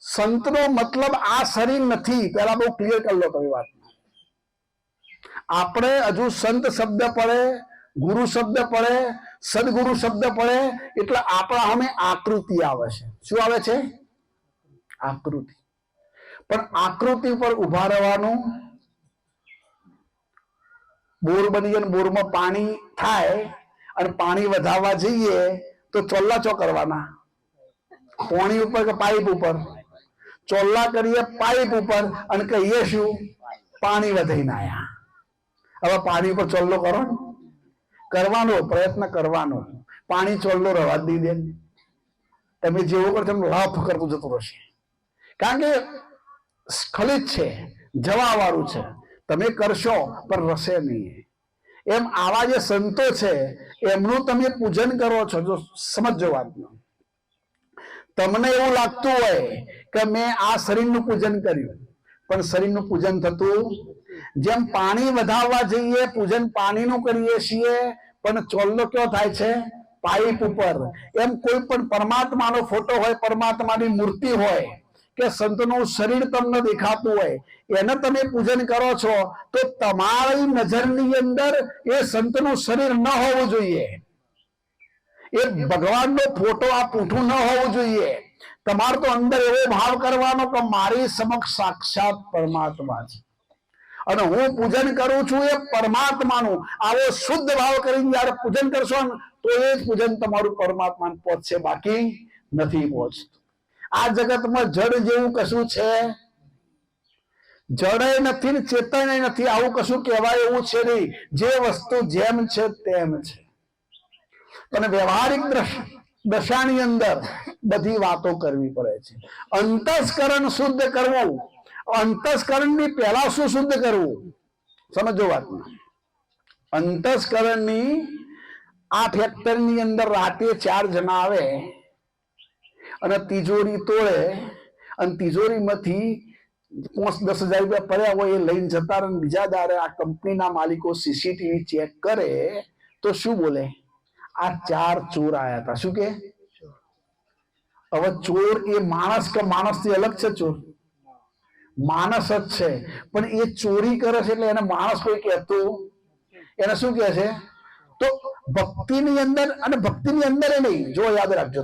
સંતનો મતલબ આ શરીર નથી, પેલા બહુ ક્લિયર કરી લો તમે વાત. આપણે હજુ સંત શબ્દ પડે, ગુરુ શબ્દ પડે, સદગુરુ શબ્દ પડે એટલે આપણા સામે આકૃતિ આવે છે. શું આવે છે? આકૃતિ. પણ આકૃતિ પર ઉભા રહેવાનું. બોર બની જાય, બોરમાં પાણી થાય અને પાણી વધારવા જઈએ તો ચોલ્લા ચો કરવાના? પાણી ઉપર કે પાઇપ ઉપર? ચોલ્લા કરીએ પાઇપ ઉપર અને કહીએ શું? પાણી વધાઈને આયા. હવે પાણી ઉપર ચોલ્લો કરો ને, કરવાનો પ્રયત્ન કરવાનો. પાણી ચોલ્લો રવા દઈ દે, તમે જેવું કરશો એમ લાફ કરતું જતું રહેશે. કારણ કે સ્ખલિત છે, જવા વાળું છે. તમે કરશો પણ રસે નહીં. એમ આવા જે સંતો છે એમનું તમે પૂજન કરો છો. જો સમજો વાતનું, તમને એવું લાગતું હોય કે મેં આ શરીરનું પૂજન કર્યું, પણ શરીરનું પૂજન થતું. જેમ પાણી વધારવા જઈએ પૂજન પાણીનું કરીએ છીએ, પણ ચોલ્લો કયો થાય છે? પાઇપ ઉપર. એમ કોઈ પણ પરમાત્માનો ફોટો હોય, પરમાત્માની મૂર્તિ હોય કે સંતનું શરીર તમને દેખાતું હોય, એને તમે પૂજન કરો છો તો તમારી નજરની અંદર એ સંતનું શરીર ન હોવું જોઈએ. એ ભગવાનનો ફોટો આ પૂઠું ન હોવું જોઈએ. તમારે તો અંદર એવો ભાવ કરવાનો કે મારી સમક્ષ સાક્ષાત પરમાત્મા છે અને હું પૂજન કરું છું એ પરમાત્માનું. આવો શુદ્ધ ભાવ કરીને જયારે પૂજન કરશો ને તો એ જ પૂજન તમારું પરમાત્માને પહોંચશે, બાકી નથી પહોંચતું. આ જગતમાં જડ જેવું કશું છે? જડે નથી ને ચેતન નથી. આવું કશું કહેવાય એવું છે નહીં. જે વસ્તુ જેમ છે તેમ છે. અને વ્યવહારિક દશાની અંદર બધી વાતો કરવી પડે છે. અંતસ્કરણ શુદ્ધ કરવું. અંતસ્કરણની પહેલા શું શુદ્ધ કરવું? સમજો વાતમાં. અંતસ્કરણની આ ફેક્ટરીની અંદર રાતે 4 જણા આવે અને તિજોરી તોડે અને તિજોરીમાંથી 5-10 હજાર રૂપિયા પડ્યા હોય એ લઈને જતા રહે. બીજા દાડે આ કંપનીના માલિકો સીસીટીવી ચેક કરે તો શું બોલે? આ 4 ચોર આયા હતા. શું કે? હવે ચોર એ માણસ કે માણસથી અલગ છે? ચોર માણસ જ છે, પણ એ ચોરી કરે છે એટલે એને માણસ કોઈ કહેતું. એને શું કહે છે? તો ભક્તિની અંદર, અને ભક્તિની અંદર એ નહીં. જો યાદ રાખજો,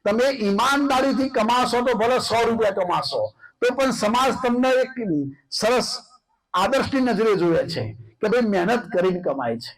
તમે ઈમાનદારીથી કમાશો તો ભલે 100 રૂપિયા કમાશો તો પણ સમાજ તમને એક સરસ આદર્શની નજરે જોવે છે કે ભાઈ મહેનત કરીને કમાય છે.